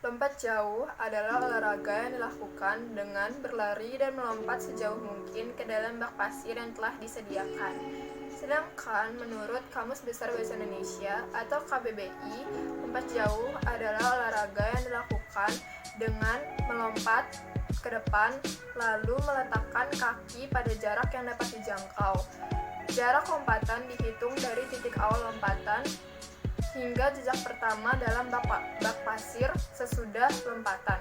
Lompat jauh adalah olahraga yang dilakukan dengan berlari dan melompat sejauh mungkin ke dalam bak pasir yang telah disediakan. Sedangkan menurut Kamus Besar Bahasa Indonesia atau KBBI, lompat jauh adalah olahraga yang dilakukan dengan melompat ke depan lalu meletakkan kaki pada jarak yang dapat dijangkau. Jarak lompatan dihitung dari titik awal lompatan hingga jejak pertama dalam bak pasir sesudah lompatan.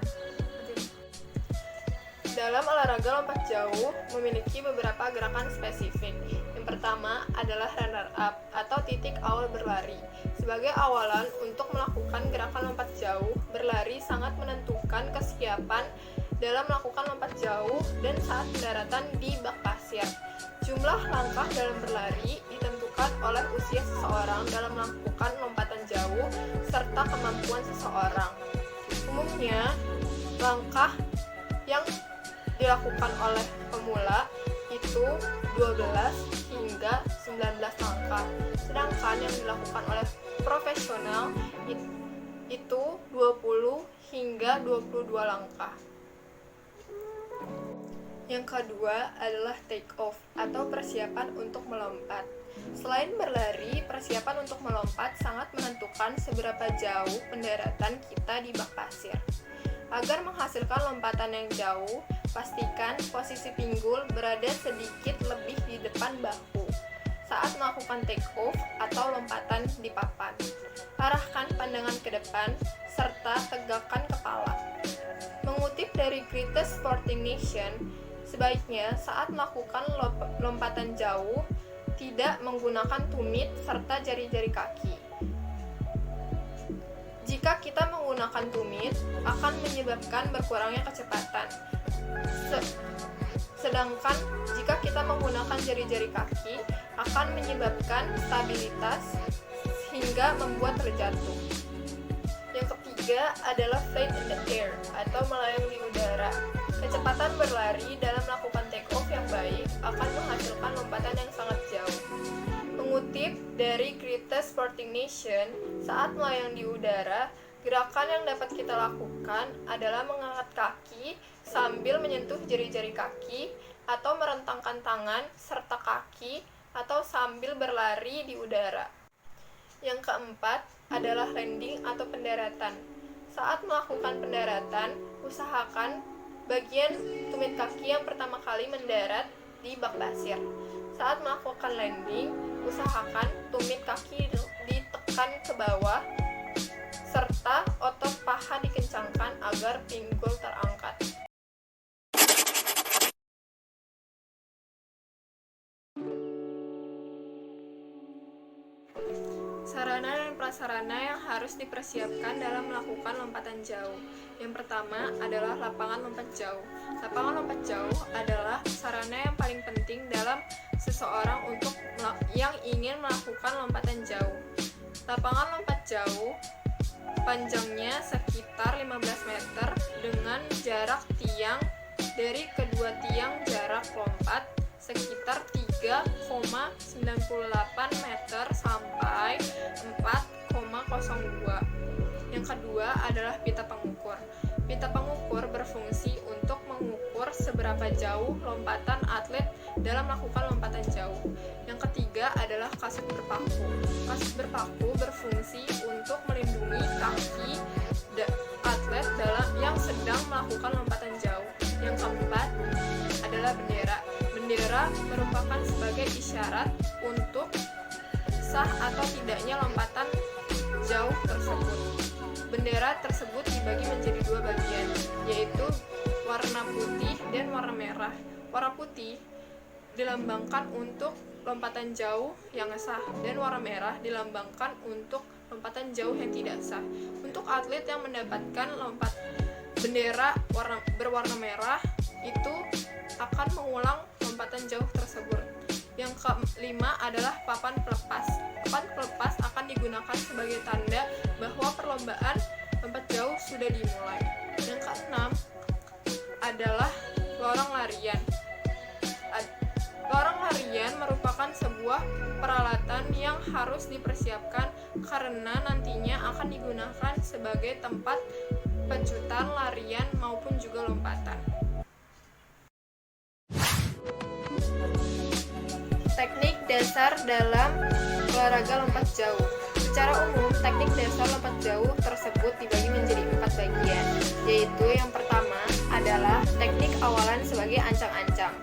Dalam olahraga lompat jauh memiliki beberapa gerakan spesifik. Yang pertama adalah runner up atau titik awal berlari. Sebagai awalan untuk melakukan gerakan lompat jauh, berlari sangat menentukan kesiapan dalam melakukan lompat jauh dan saat pendaratan di bak pasir. Jumlah langkah dalam berlari ditentukan oleh usia seseorang dalam melakukan lompatan jauh serta kemampuan seseorang. Umumnya, langkah yang dilakukan oleh pemula itu 12 hingga 19 langkah, sedangkan yang dilakukan oleh profesional itu 20 hingga 22 langkah. Yang kedua adalah take off atau persiapan untuk melompat. Selain berlari, persiapan untuk melompat sangat menentukan seberapa jauh pendaratan kita di bak pasir. Agar menghasilkan lompatan yang jauh, pastikan posisi pinggul berada sedikit lebih di depan bahu saat melakukan take off atau lompatan di papan. Arahkan pandangan ke depan serta tegakkan kepala. Mengutip dari Greatest Sporting Nation, sebaiknya saat melakukan lompatan jauh tidak menggunakan tumit serta jari-jari kaki. Jika kita menggunakan tumit, akan menyebabkan berkurangnya kecepatan. Sedangkan jika kita menggunakan jari-jari kaki, akan menyebabkan stabilitas hingga membuat terjatuh. Yang ketiga adalah flight in the air atau melayang di udara. Kecepatan berlari dalam melakukan take off yang baik akan menghasilkan lompatan yang sangat jauh. Mengutip dari Greatest Sporting Nation, saat melayang di udara, gerakan yang dapat kita lakukan adalah mengangkat kaki sambil menyentuh jari-jari kaki atau merentangkan tangan serta kaki atau sambil berlari di udara. Yang keempat adalah landing atau pendaratan. Saat melakukan pendaratan, usahakan bagian tumit kaki yang pertama kali mendarat di bak pasir. Saat melakukan landing, usahakan tumit kaki ditekan ke bawah serta otot paha dikencangkan agar pinggul terangkat. Sarana dan prasarana yang harus dipersiapkan dalam melakukan lompatan jauh. Yang pertama adalah lapangan lompat jauh. Lapangan lompat jauh adalah sarana yang paling penting dalam seseorang yang ingin melakukan lompatan jauh. Lapangan lompat jauh panjangnya sekitar 15 meter dengan jarak tiang dari kedua tiang jarak lompat sekitar 3,98 meter sampai 4,02. Yang kedua adalah pita pengukur. Pita pengukur berfungsi untuk mengukur seberapa jauh lompatan atlet dalam melakukan lompatan jauh. Yang ketiga adalah kaset berpaku. Kaset berpaku berfungsi untuk melindungi kaki atlet yang sedang melakukan lompatan jauh. Yang keempat adalah bendera. Bendera merupakan sebagai isyarat untuk sah atau tidaknya lompatan jauh tersebut. Bendera tersebut dibagi menjadi dua bagian, yaitu warna putih dan warna merah. Warna putih dilambangkan untuk lompatan jauh yang sah, dan warna merah dilambangkan untuk lompatan jauh yang tidak sah. Untuk atlet yang mendapatkan bendera berwarna merah, itu akan mengulang lompatan jauh tersebut. Yang kelima adalah papan pelepas. Papan pelepas akan digunakan sebagai tanda bahwa perlombaan lompat jauh sudah dimulai. Yang keenam adalah lorong larian. Lorong larian merupakan sebuah peralatan yang harus dipersiapkan karena nantinya akan digunakan sebagai tempat pecutan, larian, maupun juga lompatan. Teknik dasar dalam olahraga lompat jauh. Secara umum, teknik dasar lompat jauh tersebut dibagi menjadi 4 bagian, yaitu yang pertama adalah teknik awalan sebagai ancang-ancang.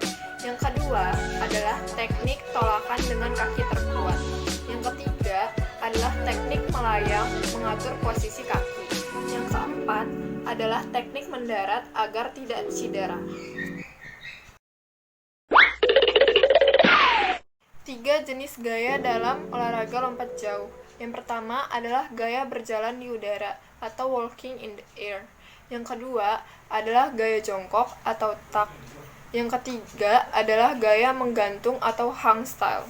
Yang kedua adalah teknik tolakan dengan kaki terkuat. Yang ketiga adalah teknik melayang mengatur posisi kaki. Yang keempat adalah teknik mendarat agar tidak cedera. 3 jenis gaya dalam olahraga lompat jauh. Yang pertama adalah gaya berjalan di udara atau walking in the air. Yang kedua adalah gaya jongkok atau tuck. Yang ketiga adalah gaya menggantung atau hang style.